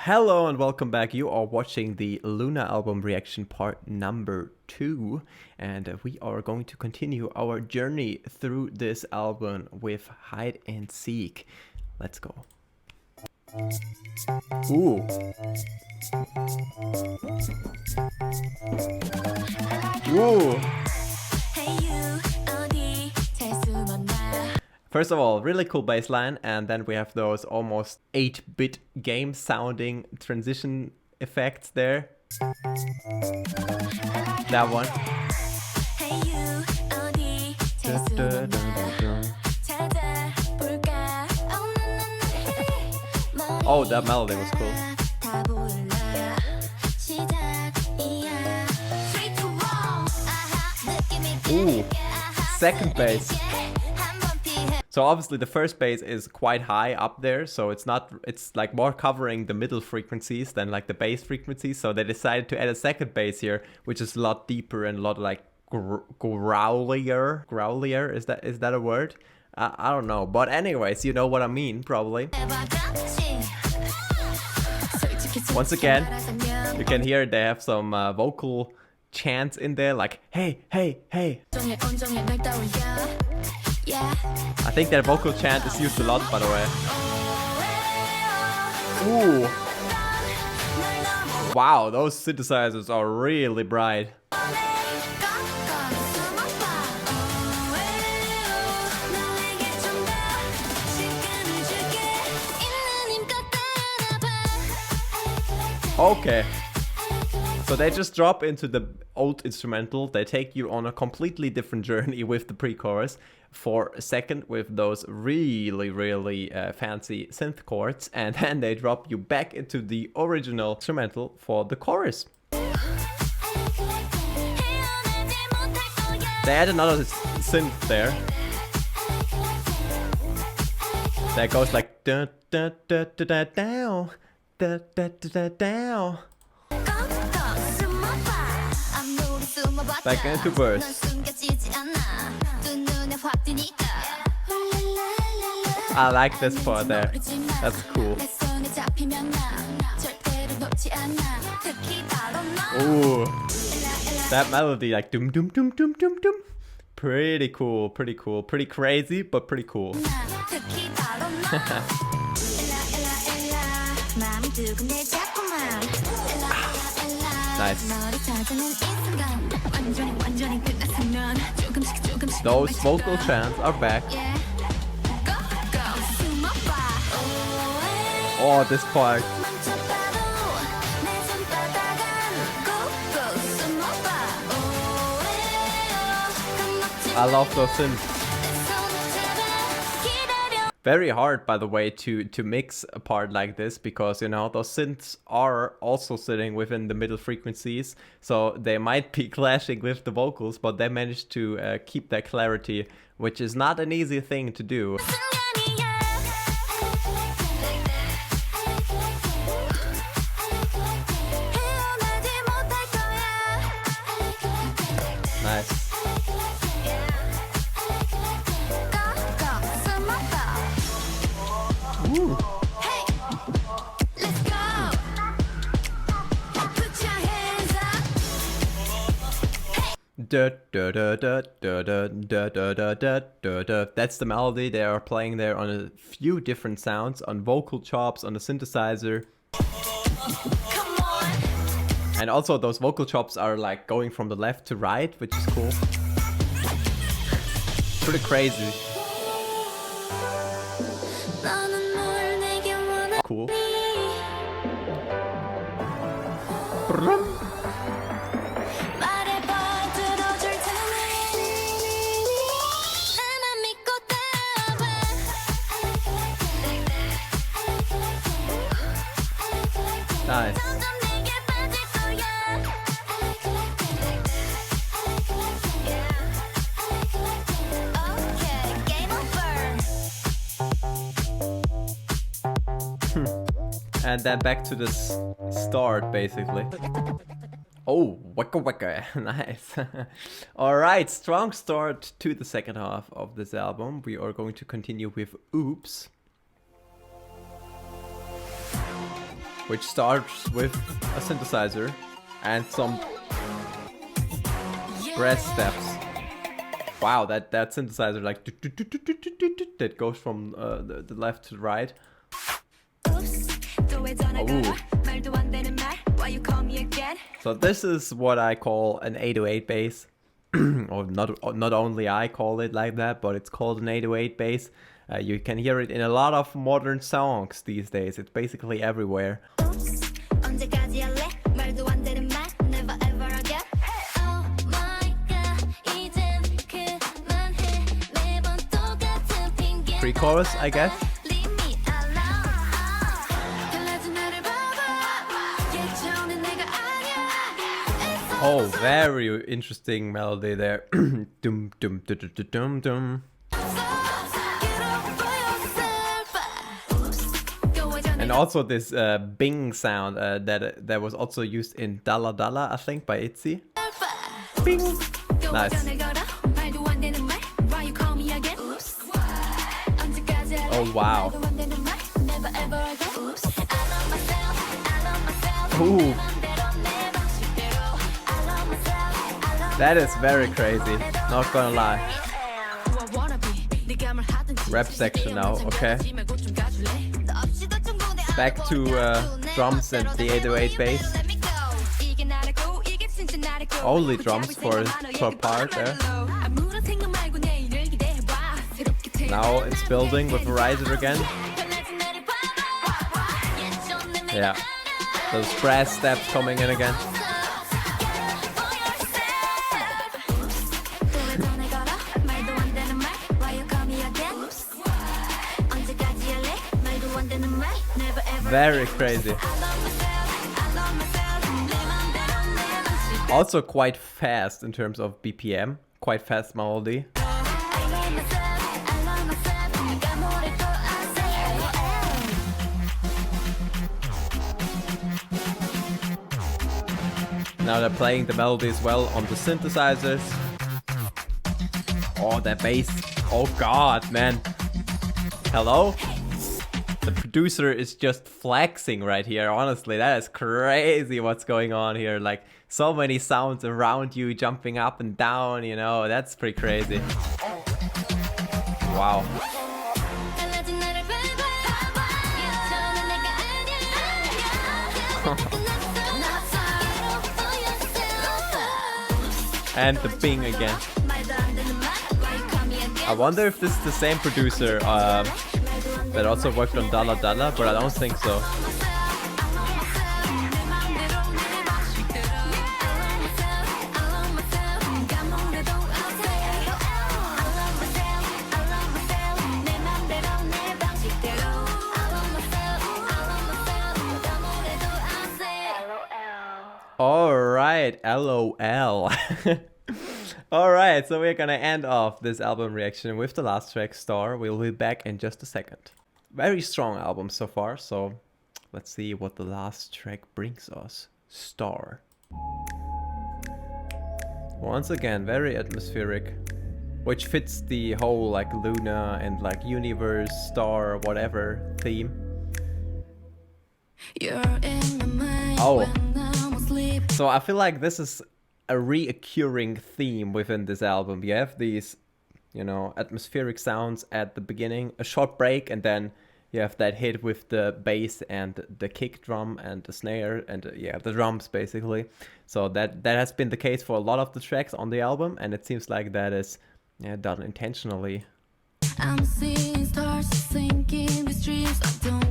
Hello and welcome back. You are watching the Loona album reaction part number 2, and we are going to continue our journey through this album with Hide and Seek. Let's go. Ooh. Ooh. First of all, really cool bass line, and then we have those almost 8-bit game sounding transition effects there. That one. Oh, that melody was cool. Ooh, second bass. So obviously the first bass is quite high up there, so it's like more covering the middle frequencies than like the bass frequencies. So they decided to add a second bass here, which is a lot deeper and a lot like growlier. Growlier, is that a word? I don't know, but anyways, you know what I mean, probably. Once again, you can hear they have some vocal chants in there, like hey, hey, hey. I think that vocal chant is used a lot, by the way. Ooh. Wow, those synthesizers are really bright. Okay. So they just drop into the old instrumental, they take you on a completely different journey with the pre-chorus for a second with those really fancy synth chords, and then they drop you back into the original instrumental for the chorus. They add another synth there. That goes like da da da da da down, da da da da down. Back into verse. I like this part there. That's cool. Ooh, that melody, like dum dum dum dum dum dum. Pretty cool, pretty cool, pretty crazy, but pretty cool. Nice. Those vocal chants are back. Oh, this part. I love those synths. Very hard, by the way, to mix a part like this, because you know those synths are also sitting within the middle frequencies, so they might be clashing with the vocals, but they managed to keep that clarity, which is not an easy thing to do. Nice. Ooh. That's the melody they are playing there on a few different sounds, on vocal chops, on the synthesizer. And also those vocal chops are like going from the left to right, which is cool. Pretty crazy. Cool. Nice. And then back to the start, basically. Oh, waka waka, nice. Alright, strong start to the second half of this album. We are going to continue with Oops. which starts with a synthesizer and some brass steps. Wow, that synthesizer like that goes from the left to the right. Oh. So this is what I call an 808 bass. Or not only I call it like that, but it's called an 808 bass. You can hear it in a lot of modern songs these days. It's basically everywhere. Pre-chorus, I guess. Oh, very interesting melody there. Dum dum dum dum dum dum. And also this bing sound that was also used in Dalla Dalla, I think, by Itzy. Bing. Nice. Oh wow. Ooh. That is very crazy, not gonna lie. Rap section now, okay. Back to drums and the 808 bass. Only drums for part there. Now it's building with a riser again. Yeah, those brass steps coming in again. Very crazy. Also quite fast in terms of BPM. Quite fast melody. Now they're playing the melody as well on the synthesizers. Oh, that bass. Oh god, man. Hello? The producer is just flexing right here, honestly. That is crazy what's going on here. Like, so many sounds around you, jumping up and down, you know. That's pretty crazy. Wow. And the bing again. I wonder if this is the same producer that also worked on Dalla Dalla, but I don't think so. Alright, LOL. Alright, so we're gonna end off this album reaction with the last track, Star. We'll be back in just a second. Very strong album so far, so let's see what the last track brings us. Star. Once again, very atmospheric, which fits the whole like Loona and like universe, star, whatever theme. Oh, so I feel like this is a reoccurring theme within this album. You have these, you know, atmospheric sounds at the beginning, a short break, and then you have that hit with the bass and the kick drum and the snare and yeah, the drums basically. So that has been the case for a lot of the tracks on the album, and it seems like that is done intentionally.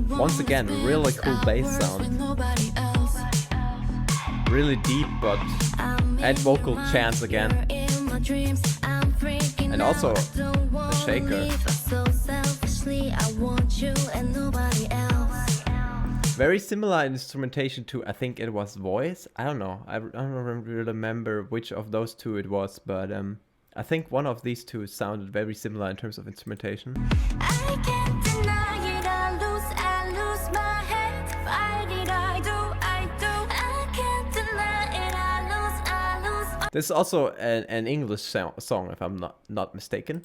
Once again, really cool bass sound. Really deep, but and vocal chants again. And also the shaker. Very similar instrumentation to, I think it was Voice. I don't know. I don't really remember which of those two it was, but I think one of these two sounded very similar in terms of instrumentation. I can't deny it, I lose my head. Why did I do? I can't deny it, I lose. This is also an English song, if I'm not mistaken.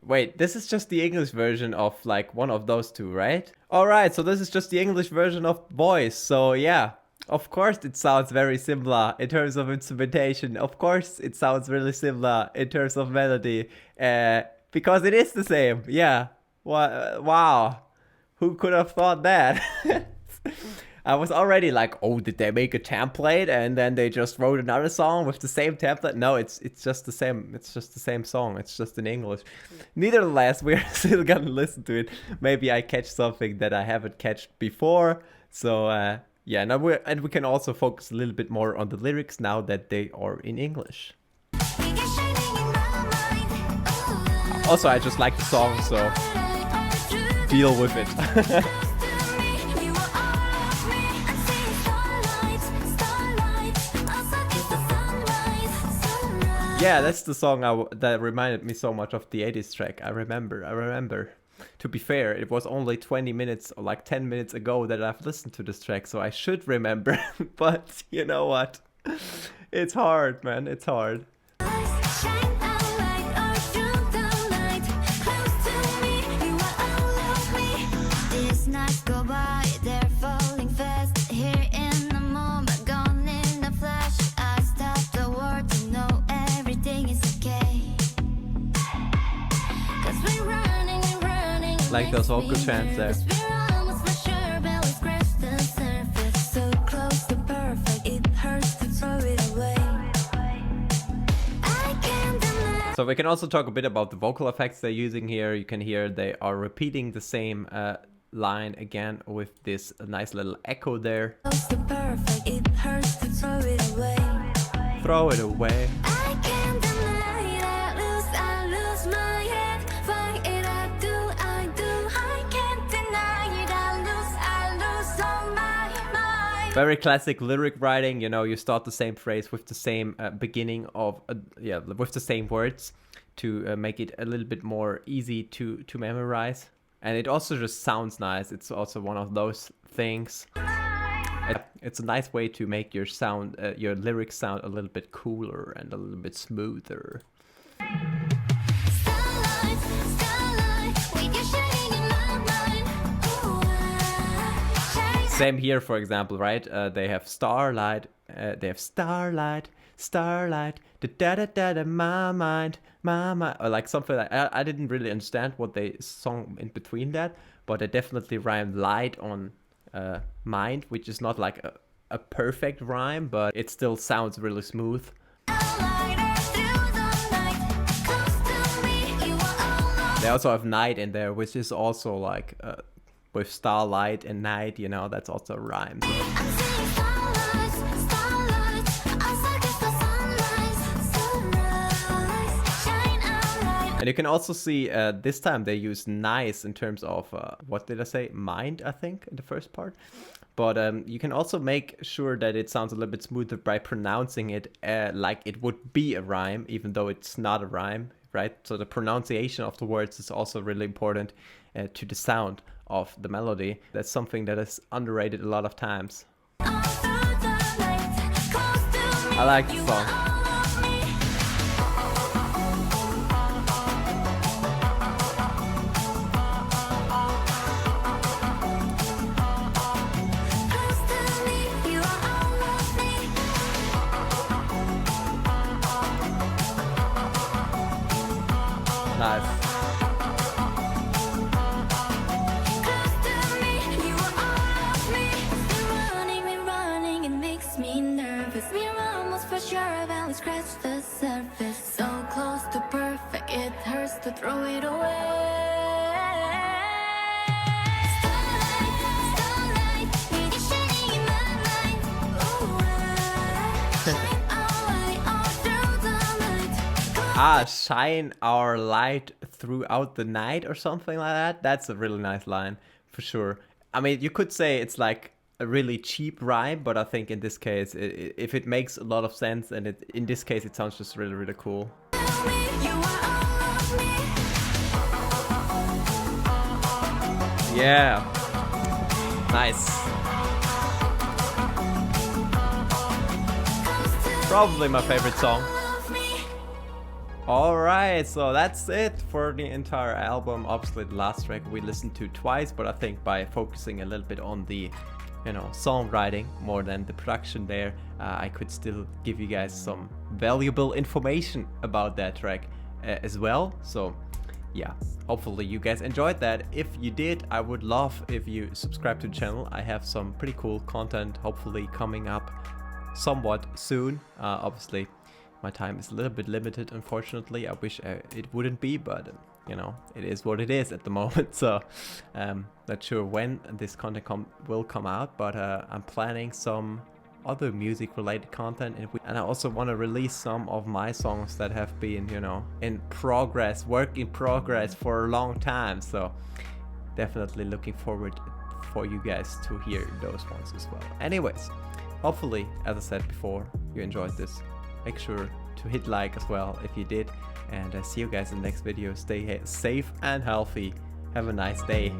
Wait, this is just the English version of like one of those two, right? Alright, so this is just the English version of voice. So yeah, of course it sounds very similar in terms of instrumentation. Of course it sounds really similar in terms of melody. Because it is the same. Yeah. Wow. Who could have thought that? I was already like, oh, did they make a template and then they just wrote another song with the same template? No, it's just the same. It's just the same song. It's just in English. Nevertheless, we're still gonna listen to it. Maybe I catch something that I haven't catched before. So yeah, now we can also focus a little bit more on the lyrics now that they are in English. Also, I just like the song, so deal with it. Yeah, that's the song that reminded me so much of the 80s track. I remember. To be fair, it was only 20 minutes or like 10 minutes ago that I've listened to this track, so I should remember. But you know what? It's hard, man. It's hard. Like those vocal chants there. So we can also talk a bit about the vocal effects they're using here. You can hear they are repeating the same line again with this nice little echo there. Throw it away. Very classic lyric writing, you know, you start the same phrase with the same beginning of, with the same words to make it a little bit more easy to memorize. And it also just sounds nice. It's also one of those things. It's a nice way to make your sound, your lyrics sound a little bit cooler and a little bit smoother. Same here, for example, right? They have starlight, starlight, da da da da da, my mind, or like something like I didn't really understand what they sung in between that, but they definitely rhymed light on mind, which is not like a perfect rhyme, but it still sounds really smooth. They also have night in there, which is also like with starlight and night, you know, that's also a rhyme. So. And you can also see this time they use nice in terms of, what did I say? Mind, I think, in the first part. But you can also make sure that it sounds a little bit smoother by pronouncing it like it would be a rhyme, even though it's not a rhyme, right? So the pronunciation of the words is also really important to the sound of the melody. That's something that is underrated a lot of times. I like the song. Nice. To throw it away. Starlight, you're just shining in my mind. Ooh, shine our light throughout the night or something like that. That's a really nice line for sure. I mean, you could say it's like a really cheap rhyme, but I think in this case, if it makes a lot of sense, and in this case it sounds just really, really cool. Yeah, nice. Probably my favorite song. Alright, so that's it for the entire album. Obviously the last track we listened to twice, but I think by focusing a little bit on the, you know, songwriting more than the production there, I could still give you guys some valuable information about that track as well. So yeah, hopefully you guys enjoyed that. If you did, I would love if you subscribe to the channel. I have some pretty cool content hopefully coming up somewhat soon. Obviously my time is a little bit limited, unfortunately. I wish it wouldn't be, but you know, it is what it is at the moment. So not sure when this content will come out, but I'm planning some other music related content, and I also want to release some of my songs that have been, you know, in progress, work in progress for a long time. So definitely looking forward for you guys to hear those ones as well. Anyways, hopefully, as I said before, you enjoyed this. Make sure to hit like as well if you did, and see you guys in the next video. Stay safe and healthy. Have a nice day.